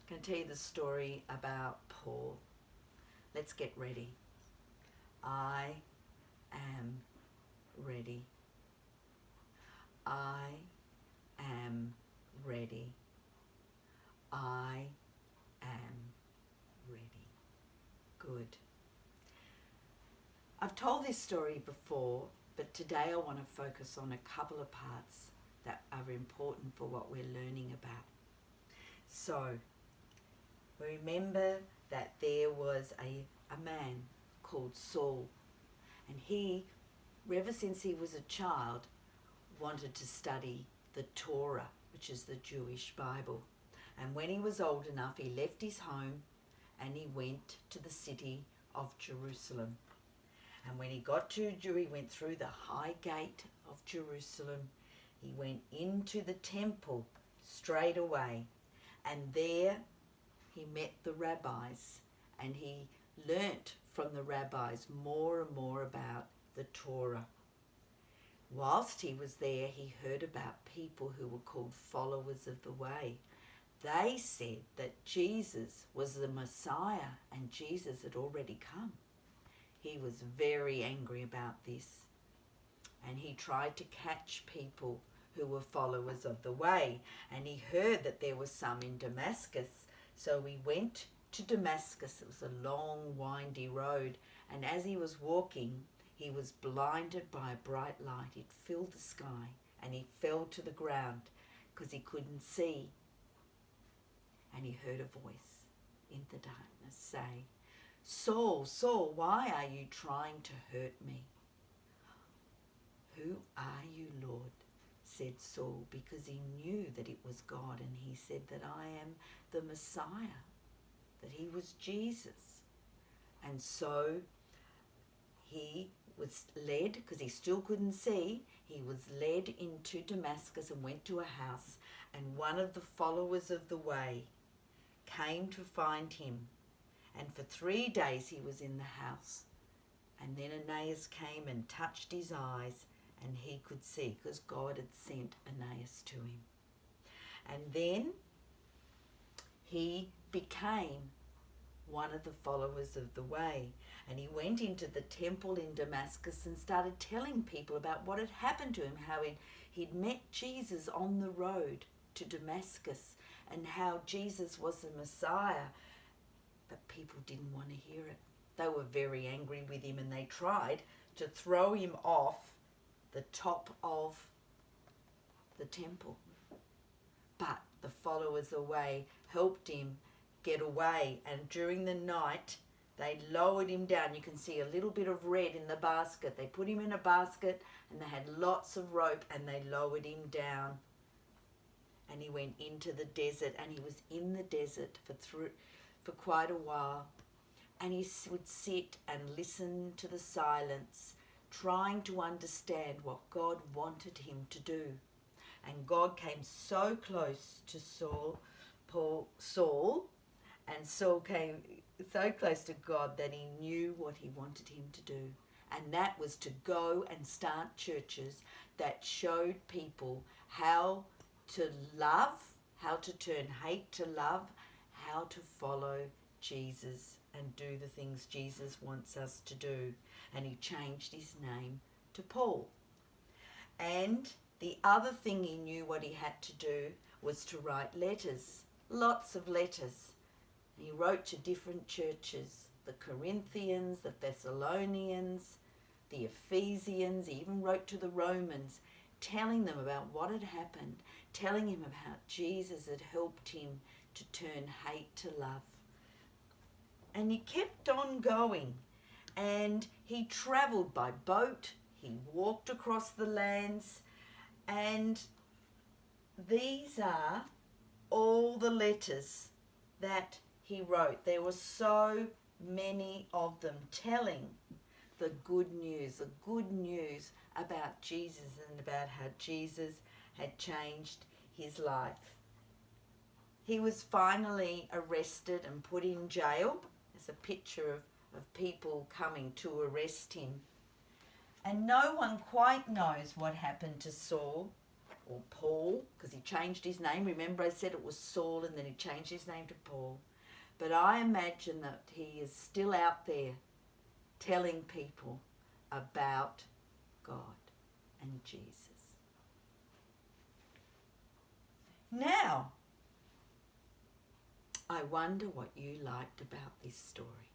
I'm going to tell you the story about Paul. Let's get ready. I am ready. I am ready. I am ready. Good. I've told this story before, but today I want to focus on a couple of parts that are important for what we're learning about. So, remember that there was a man called Saul, and he, ever since he was a child, wanted to study the Torah, which is the Jewish Bible. And when he was old enough, he left his home and he went to the city of Jerusalem. And when he got to he went through the high gate of Jerusalem. He went into the temple straight away, and there he met the rabbis, and he learnt from the rabbis more and more about the Torah. Whilst he was there, he heard about people who were called followers of the way. They said that Jesus was the Messiah and Jesus had already come. He was very angry about this, and he tried to catch people who were followers of the way, and he heard that there were some in Damascus. So he went to Damascus. It was a long, windy road, and as he was walking, he was blinded by a bright light. It filled the sky, and he fell to the ground because he couldn't see. And he heard a voice in the darkness say, "Saul, Saul, why are you trying to hurt me?" "Who are you, Lord?" said Saul, because he knew that it was God, and he said that I am the Messiah, that he was Jesus. And so he was led, because he still couldn't see, he was led into Damascus and went to a house, and one of the followers of the way came to find him, and for 3 days he was in the house. And then Ananias came and touched his eyes, and he could see, because God had sent Ananias to him. And then he became one of the followers of the way, and he went into the temple in Damascus and started telling people about what had happened to him, how he'd met Jesus on the road to Damascus, and how Jesus was the Messiah. But people didn't want to hear it. They were very angry with him, and they tried to throw him off the top of the temple. But the followers away helped him get away, and during the night they lowered him down. You can see a little bit of red in the basket. They put him in a basket, and they had lots of rope, and they lowered him down. And he went into the desert, and he was in the desert for quite a while. And he would sit and listen to the silence, trying to understand what God wanted him to do. And God came so close to Saul, and Saul came so close to God that he knew what he wanted him to do. And that was to go and start churches that showed people how to love, how to turn hate to love, how to follow Jesus and do the things Jesus wants us to do. And he changed his name to Paul. And the other thing he knew what he had to do was to write letters, lots of letters. And he wrote to different churches, the Corinthians, the Thessalonians, the Ephesians. He even wrote to the Romans, telling them about what had happened, telling him about how Jesus had helped him to turn hate to love. And he kept on going, and he travelled by boat, he walked across the lands, and these are all the letters that he wrote. There were so many of them telling the good news about Jesus and about how Jesus had changed his life. He was finally arrested and put in jail. There's a picture of people coming to arrest him. And no one quite knows what happened to Saul. or Paul, because he changed his name. Remember I said it was Saul and then he changed his name to Paul. But I imagine that he is still out there telling people about God and Jesus. Now, I wonder what you liked about this story.